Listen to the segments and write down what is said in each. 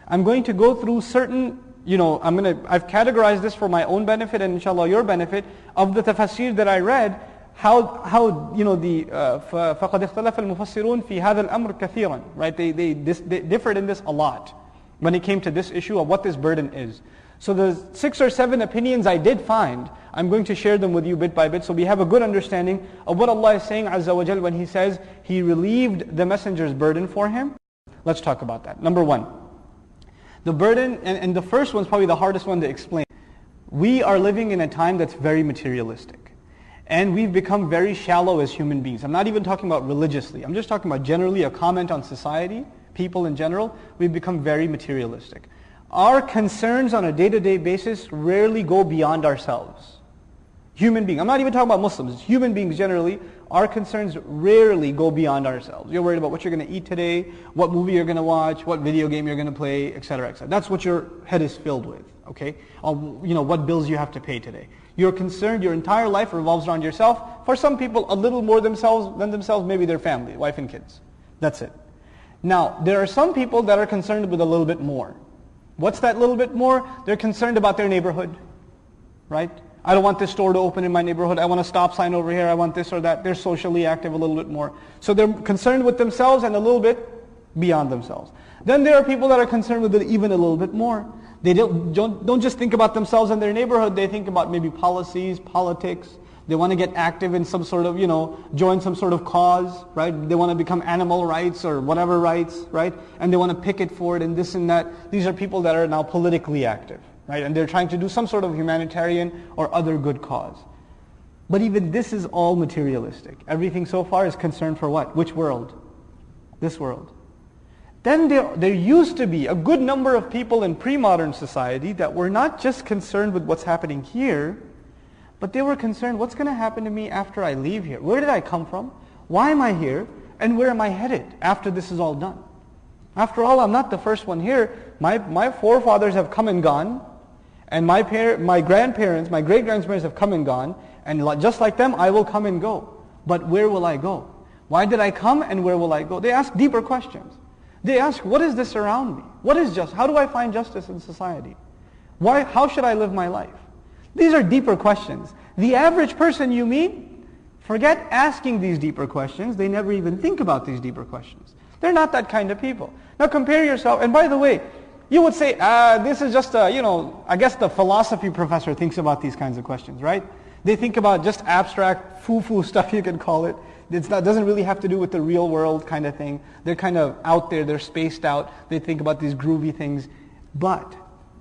I'm going to go through certain, I've categorized this for my own benefit and inshallah your benefit, of the tafsir that I read, how the فَقَدْ اخْتَلَفَ الْمُفَسِّرُونَ فِي هَذَا الْأَمْرِ كَثِيرًا, right? They differed in this a lot when it came to this issue of what this burden is. So the 6 or 7 opinions I did find, I'm going to share them with you bit by bit, so we have a good understanding of what Allah is saying Azza wa Jal when He says He relieved the messenger's burden for him. Let's talk about that. Number 1, the burden, and the first one's probably the hardest one to explain. We are living in a time that's very materialistic. And we've become very shallow as human beings. I'm not even talking about religiously. I'm just talking about generally a comment on society, people in general. We've become very materialistic. Our concerns on a day-to-day basis rarely go beyond ourselves. Human beings. I'm not even talking about Muslims. Human beings generally, our concerns rarely go beyond ourselves. You're worried about what you're going to eat today, what movie you're going to watch, what video game you're going to play, etc., etc. That's what your head is filled with, okay? Or, what bills you have to pay today. You're concerned, your entire life revolves around yourself. For some people, a little more than themselves, maybe their family, wife and kids. That's it. Now, there are some people that are concerned with a little bit more. What's that little bit more? They're concerned about their neighborhood, right? I don't want this store to open in my neighborhood. I want a stop sign over here. I want this or that. They're socially active a little bit more. So they're concerned with themselves and a little bit beyond themselves. Then there are people that are concerned with it even a little bit more. They don't just think about themselves and their neighborhood. They think about maybe policies, politics. They want to get active in some sort of, join some sort of cause, right? They want to become animal rights or whatever rights, right? And they want to picket for it and this and that. These are people that are now politically active, right? And they're trying to do some sort of humanitarian or other good cause. But even this is all materialistic. Everything so far is concerned for what? Which world? This world. Then there used to be a good number of people in pre-modern society that were not just concerned with what's happening here, but they were concerned, what's going to happen to me after I leave here? Where did I come from? Why am I here? And where am I headed after this is all done? After all, I'm not the first one here. My forefathers have come and gone, and my grandparents, my great-grandparents have come and gone, and just like them, I will come and go. But where will I go? Why did I come and where will I go? They ask deeper questions. They ask, what is this around me? What is justice? How do I find justice in society? How should I live my life? These are deeper questions. The average person you meet, forget asking these deeper questions. They never even think about these deeper questions. They're not that kind of people. Now compare yourself, and by the way, you would say, this is just I guess the philosophy professor thinks about these kinds of questions, right? They think about just abstract, foo-foo stuff, you can call it. It doesn't really have to do with the real world kind of thing. They're kind of out there, they're spaced out. They think about these groovy things. But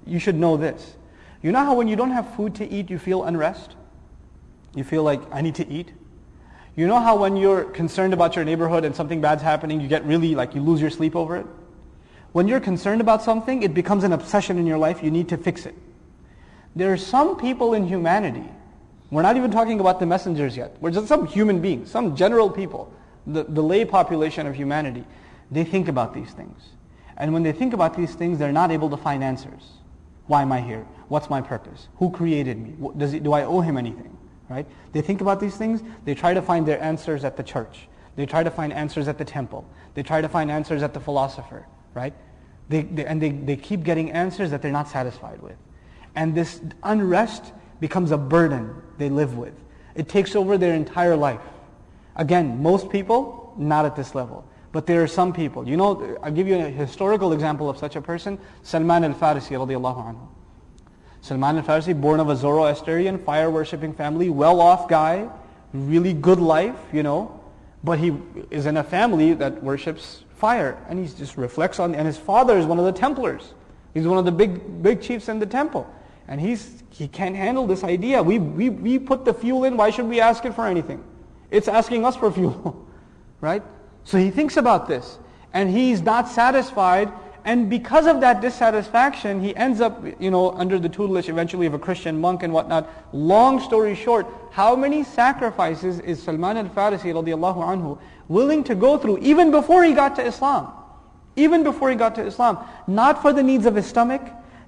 you should know this. You know how when you don't have food to eat, you feel unrest? You feel like, I need to eat? You know how when you're concerned about your neighborhood and something bad's happening, you get really, you lose your sleep over it? When you're concerned about something, it becomes an obsession in your life. You need to fix it. There are some people in humanity, we're not even talking about the messengers yet. We're just some human beings, some general people, the lay population of humanity. They think about these things. And when they think about these things, they're not able to find answers. Why am I here? What's my purpose? Who created me? Do I owe him anything? Right? They think about these things. They try to find their answers at the church. They try to find answers at the temple. They try to find answers at the philosopher. Right? They keep getting answers that they're not satisfied with. And this unrest becomes a burden they live with. It takes over their entire life. Again, most people, not at this level. But there are some people. I'll give you a historical example of such a person. Salman al-Farisi radiallahu anhu. Salman al-Farisi, born of a Zoroastrian, fire-worshipping family, well-off guy, really good life, but he is in a family that worships fire. And he just reflects on, and his father is one of the Templars. He's one of the big chiefs in the temple. And he can't handle this idea. We put the fuel in, why should we ask it for anything? It's asking us for fuel, right? So he thinks about this, and he's not satisfied, and because of that dissatisfaction, he ends up, under the tutelage eventually of a Christian monk and whatnot. Long story short, how many sacrifices is Salman al-Farisi radiallahu anhu willing to go through even before he got to Islam? Even before he got to Islam. Not for the needs of his stomach,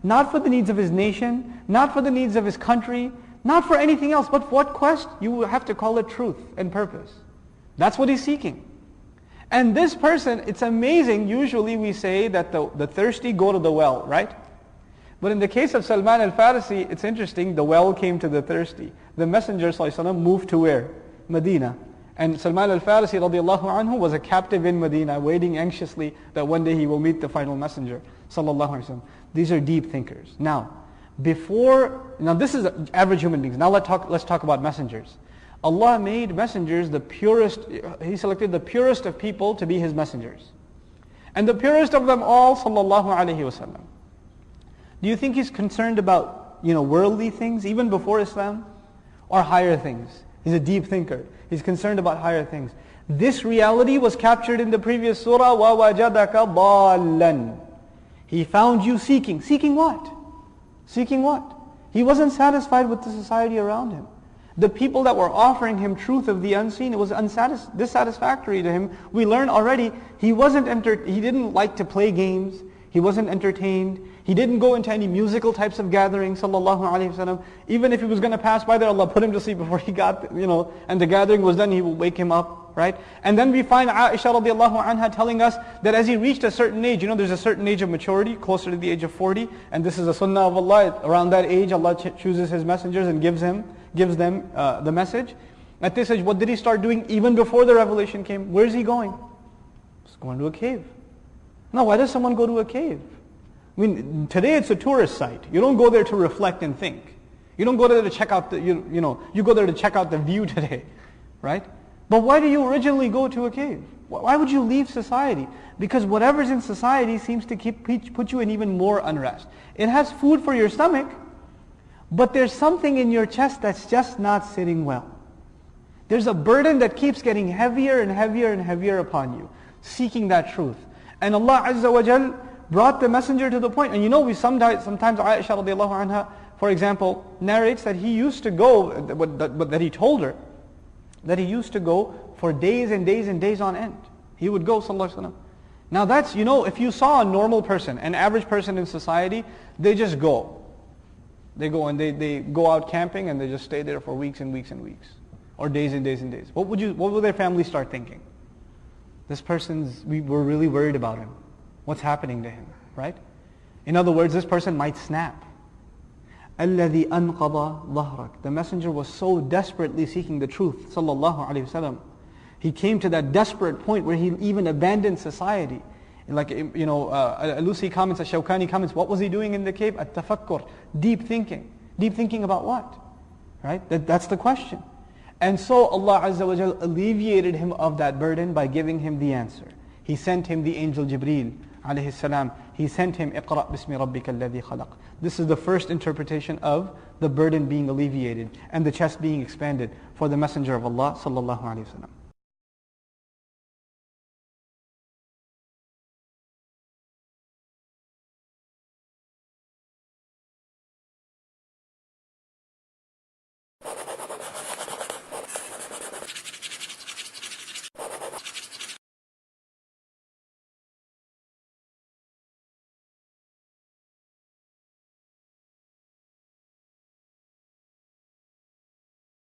not for the needs of his nation, not for the needs of his country, not for anything else, but what quest? You have to call it truth and purpose. That's what he's seeking. And this person, it's amazing, usually we say that the thirsty go to the well, right? But in the case of Salman al-Farisi, it's interesting, the well came to the thirsty. The Messenger ﷺ moved to where? Medina. And Salman al-Farisi radiallahu anhu was a captive in Medina, waiting anxiously that one day he will meet the final Messenger sallallahu alaihi wasallam. These are deep thinkers. Now this is average human beings. Now let's talk about messengers. Allah made messengers the purest. He selected the purest of people to be His messengers. And the purest of them all, sallallahu alaihi wasallam. Do you think He's concerned about, worldly things even before Islam? Or higher things? He's a deep thinker. He's concerned about higher things. This reality was captured in the previous surah, وَوَجَدَكَ ضَالًّا. He found you seeking. Seeking what? Seeking what? He wasn't satisfied with the society around him. The people that were offering him truth of the unseen, it was dissatisfactory to him. We learned already, he didn't like to play games. He wasn't entertained. He didn't go into any musical types of gatherings, sallallahu alaihi wasallam. Even if he was going to pass by there, Allah put him to sleep before he got, and the gathering was done, He will wake him up, right? And then we find Aisha radiallahu anha telling us that as he reached a certain age, there's a certain age of maturity, closer to the age of 40, and this is a sunnah of Allah. Around that age, Allah chooses His messengers and gives them the message. At this age, what did he start doing even before the revelation came? Where is he going? He's going to a cave. Now, why does someone go to a cave? Today it's a tourist site. You don't go there to reflect and think. You don't go there to check out you go there to check out the view today, right? But why do you originally go to a cave? Why would you leave society? Because whatever's in society seems to put you in even more unrest. It has food for your stomach, but there's something in your chest that's just not sitting well. There's a burden that keeps getting heavier and heavier and heavier upon you, seeking that truth. And Allah Azza wa Jal brought the messenger to the point. And we sometimes Aisha radiallahu anha, for example, narrates that he used to go, but that he told her, that he used to go for days and days and days on end. He would go, sallallahu alaihi wasallam. Now that's, if you saw a normal person, an average person in society, they just go. They go and they go out camping and they just stay there for weeks and weeks and weeks. Or days and days and days. What would their family start thinking? This we're really worried about him. What's happening to him, right? In other words, this person might snap. الَّذِي أَنْقَضَ ظَهْرَكَ. The messenger was so desperately seeking the truth, sallallahu alaihi wasallam. He came to that desperate point where he even abandoned society. Like, Alusi comments, Shawkani comments, what was he doing in the cave? At-tafakkur, deep thinking. Deep thinking about what? Right? That's the question. And so Allah Azza wa Jal alleviated him of that burden by giving him the answer. He sent him the angel Jibreel alayhi salam. He sent him Iqra' bismi rabbika alladhi khalaq. This is the first interpretation of the burden being alleviated and the chest being expanded for the messenger of Allah sallallahu alayhi wa sallam.